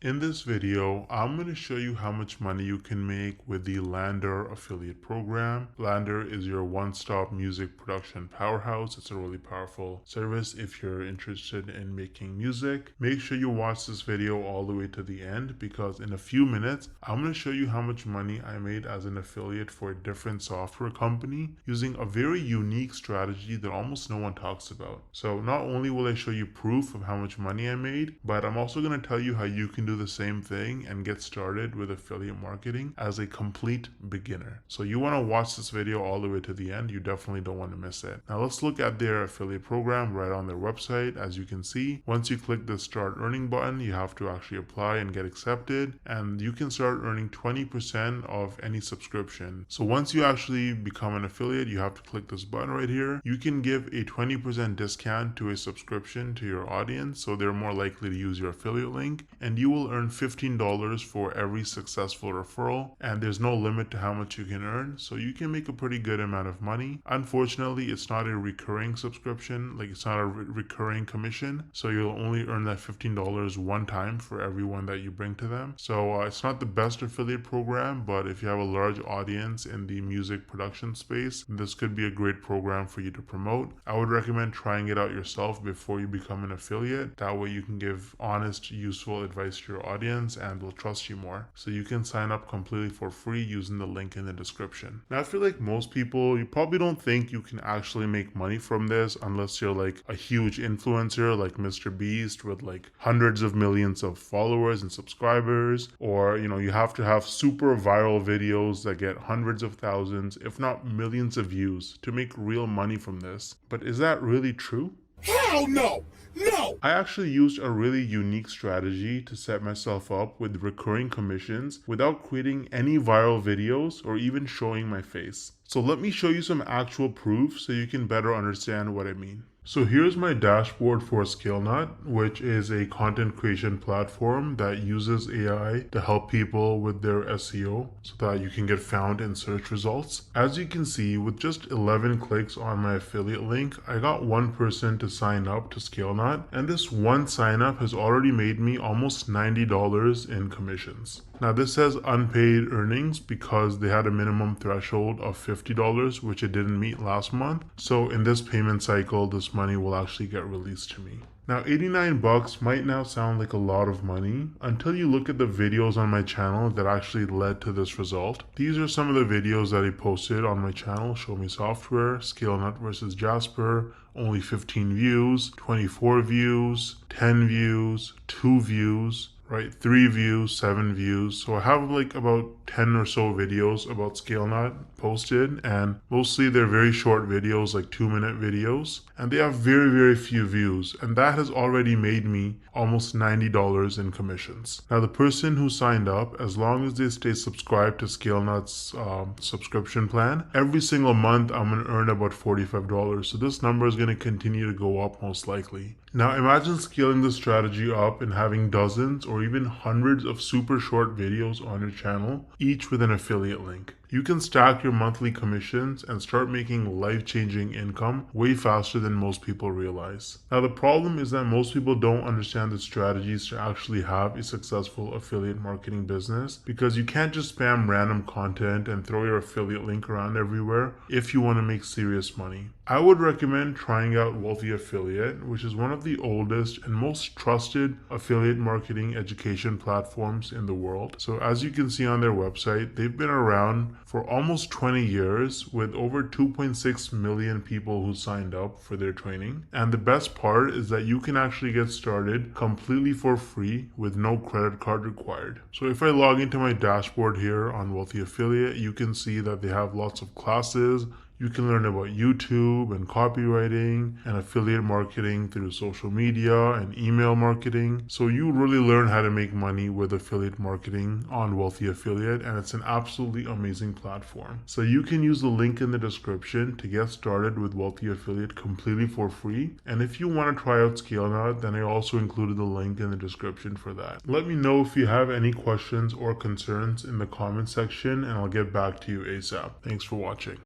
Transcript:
In this video, I'm going to show you how much money you can make with the Landr affiliate program. Landr is your one-stop music production powerhouse. It's a really powerful service if you're interested in making music. Make sure you watch this video all the way to the end because in a few minutes, I'm going to show you how much money I made as an affiliate for a different software company using a very unique strategy that almost no one talks about. So not only will I show you proof of how much money I made, but I'm also going to tell you how you can do the same thing and get started with affiliate marketing as a complete beginner. So you want to watch this video all the way to the end. You definitely don't want to miss it. Now let's look at their affiliate program right on their website. As you can see, once you click the start earning button, you have to actually apply and get accepted, and you can start earning 20% of any subscription. So once you actually become an affiliate, you have to click this button right here. You can give a 20% discount to a subscription to your audience, so they're more likely to use your affiliate link, and you will earn $15 for every successful referral, and there's no limit to how much you can earn, so you can make a pretty good amount of money. Unfortunately, it's not a recurring subscription, like it's not a recurring commission, so you'll only earn that $15 one time for everyone that you bring to them. So it's not the best affiliate program, but if you have a large audience in the music production space, this could be a great program for you to promote. I would recommend trying it out yourself before you become an affiliate. That way you can give honest, useful advice to your audience and will trust you more. So you can sign up completely for free using the link in the description. Now I feel like most people, you probably don't think you can actually make money from this unless you're like a huge influencer like Mr. Beast with like hundreds of millions of followers and subscribers, or you have to have super viral videos that get hundreds of thousands, if not millions of views to make real money from this. But is that really true? Hell no! No! I actually used a really unique strategy to set myself up with recurring commissions without creating any viral videos or even showing my face. So let me show you some actual proof so you can better understand what I mean. So here's my dashboard for ScaleNut, which is a content creation platform that uses AI to help people with their SEO so that you can get found in search results. As you can see, with just 11 clicks on my affiliate link, I got one person to sign up to ScaleNut, and this one sign up has already made me almost $90 in commissions. Now this says unpaid earnings because they had a minimum threshold of $50, which it didn't meet last month. So in this payment cycle, this money will actually get released to me. Now 89 bucks might now sound like a lot of money until you look at the videos on my channel that actually led to this result. These are some of the videos that I posted on my channel: Show Me Software, ScaleNut versus Jasper, only 15 views, 24 views, 10 views, 2 views, right? 3 views, 7 views. So I have like about 10 or so videos about ScaleNut posted, and mostly they're very short videos, like 2-minute videos, and they have very, very few views, and that has already made me almost $90 in commissions. Now the person who signed up, as long as they stay subscribed to ScaleNut's subscription plan, every single month I'm going to earn about $45. So this number is going to continue to go up most likely. Now imagine scaling this strategy up and having dozens or even hundreds of super short videos on your channel, each with an affiliate link. You can stack your monthly commissions and start making life-changing income way faster than most people realize. Now the problem is that most people don't understand the strategies to actually have a successful affiliate marketing business, because you can't just spam random content and throw your affiliate link around everywhere if you want to make serious money. I would recommend trying out Wealthy Affiliate, which is one of the oldest and most trusted affiliate marketing education platforms in the world. So as you can see on their website, they've been around for almost 20 years with over 2.6 million people who signed up for their training. And the best part is that you can actually get started completely for free with no credit card required. So if I log into my dashboard here on Wealthy Affiliate, you can see that they have lots of classes. You can learn about YouTube and copywriting and affiliate marketing through social media and email marketing. So you really learn how to make money with affiliate marketing on Wealthy Affiliate, and it's an absolutely amazing platform. So you can use the link in the description to get started with Wealthy Affiliate completely for free. And if you want to try out ScaleNut, then I also included the link in the description for that. Let me know if you have any questions or concerns in the comment section, and I'll get back to you ASAP. Thanks for watching.